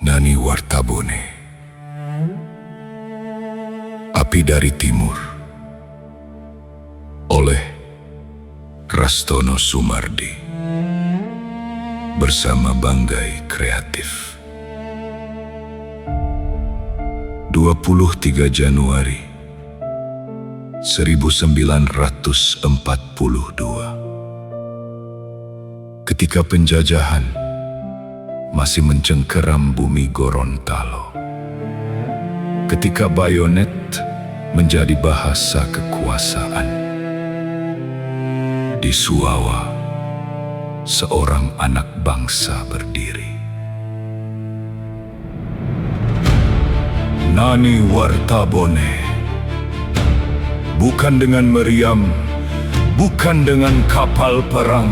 Nani Wartabone. Api dari Timur oleh Rastono Sumardi bersama Banggai Kreatif. 23 Januari 1942. Ketika penjajahan masih mencengkeram bumi Gorontalo. Ketika bayonet menjadi bahasa kekuasaan. Di Suawa, seorang anak bangsa berdiri. Nani Wartabone. Bukan dengan meriam, bukan dengan kapal perang,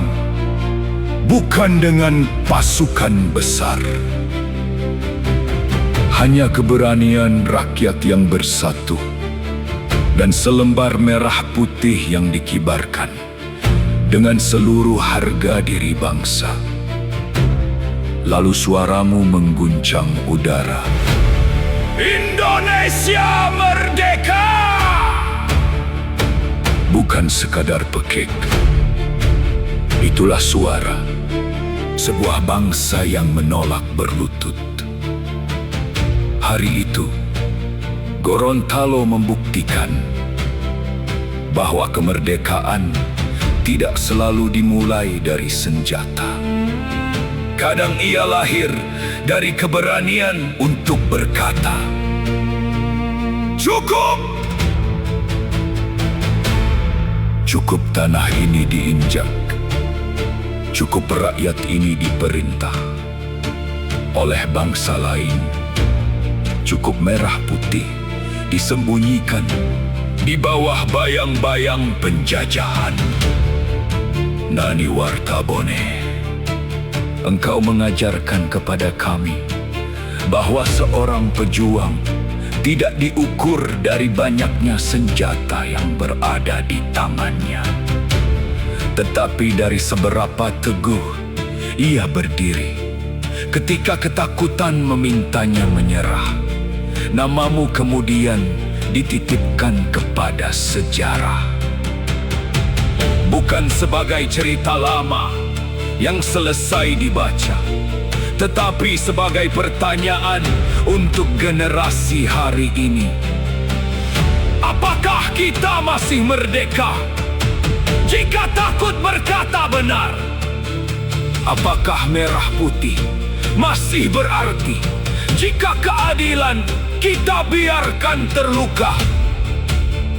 bukan dengan pasukan besar. Hanya keberanian rakyat yang bersatu dan selembar merah putih yang dikibarkan dengan seluruh harga diri bangsa. Lalu suaramu mengguncang udara. Indonesia merdeka! Bukan sekadar pekik. Itulah suara sebuah bangsa yang menolak berlutut. Hari itu, Gorontalo membuktikan bahwa kemerdekaan tidak selalu dimulai dari senjata. Kadang ia lahir dari keberanian untuk berkata, "Cukup! Cukup tanah ini diinjak. Cukup rakyat ini diperintah oleh bangsa lain. Cukup merah putih disembunyikan di bawah bayang-bayang penjajahan." Nani Wartabone, engkau mengajarkan kepada kami bahwa seorang pejuang tidak diukur dari banyaknya senjata yang berada di tangannya, tetapi dari seberapa teguh ia berdiri ketika ketakutan memintanya menyerah. Namamu kemudian dititipkan kepada sejarah, bukan sebagai cerita lama yang selesai dibaca, tetapi sebagai pertanyaan untuk generasi hari ini. Apakah kita masih merdeka jika takut berkata benar? Apakah merah putih masih berarti jika keadilan kita biarkan terluka?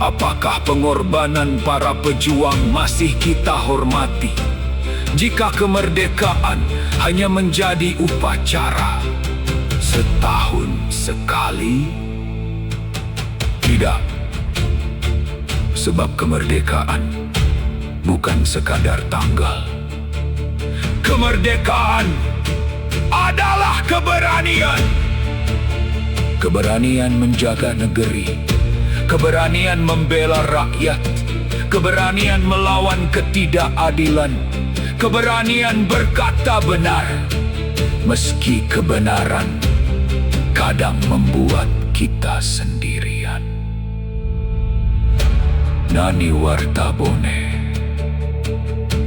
Apakah pengorbanan para pejuang masih kita hormati jika kemerdekaan hanya menjadi upacara setahun sekali? Tidak, sebab kemerdekaan bukan sekadar tanggal. Kemerdekaan adalah keberanian. Keberanian menjaga negeri, keberanian membela rakyat, keberanian melawan ketidakadilan, keberanian berkata benar, meski kebenaran kadang membuat kita sendirian. Nani Wartabone,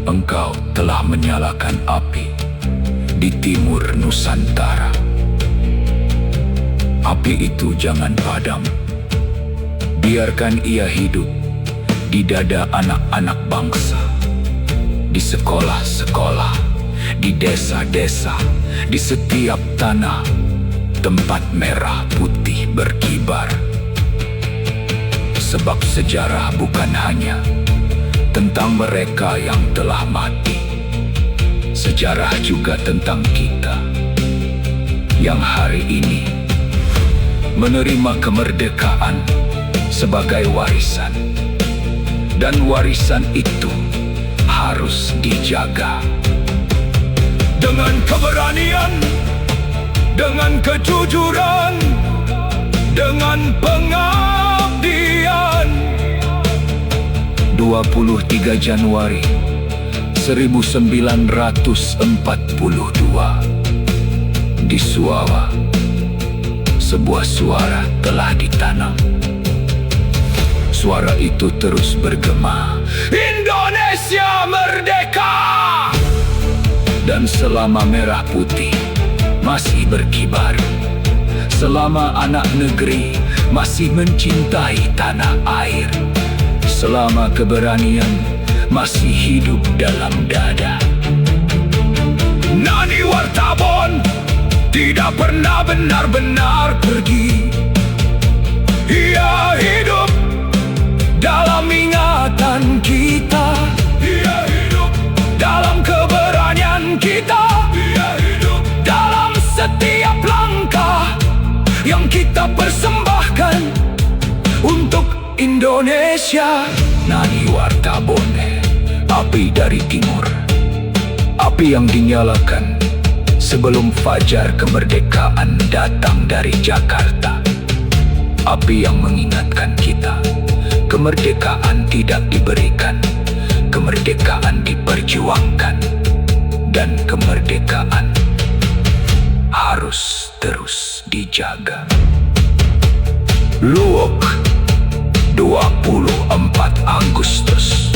engkau telah menyalakan api di timur Nusantara. Api itu jangan padam. Biarkan ia hidup di dada anak-anak bangsa, di sekolah-sekolah, di desa-desa, di setiap tanah tempat merah putih berkibar. Sebab sejarah bukan hanya tentang mereka yang telah mati. Sejarah juga tentang kita yang hari ini menerima kemerdekaan sebagai warisan. Dan warisan itu harus dijaga dengan keberanian, dengan kejujuran, dengan pengabdian. 23 Januari 1942 di Suawa, sebuah suara telah ditanam. Suara itu terus bergema, Indonesia merdeka! Dan selama merah putih masih berkibar, selama anak negeri masih mencintai tanah air, selama keberanian masih hidup dalam dada, Nani Wartabon tidak pernah benar-benar pergi. Ia hidup dalam ingatan kita. Ia hidup dalam keberanian kita. Ia hidup dalam setiap langkah yang kita persembahkan untuk Indonesia. Nani Wartabon, api dari timur, api yang dinyalakan sebelum fajar kemerdekaan datang dari Jakarta. Api yang mengingatkan kita, kemerdekaan tidak diberikan, kemerdekaan diperjuangkan, dan kemerdekaan harus terus dijaga. Luwuk, 24 Agustus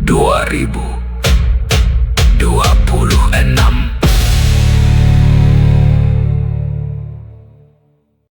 2000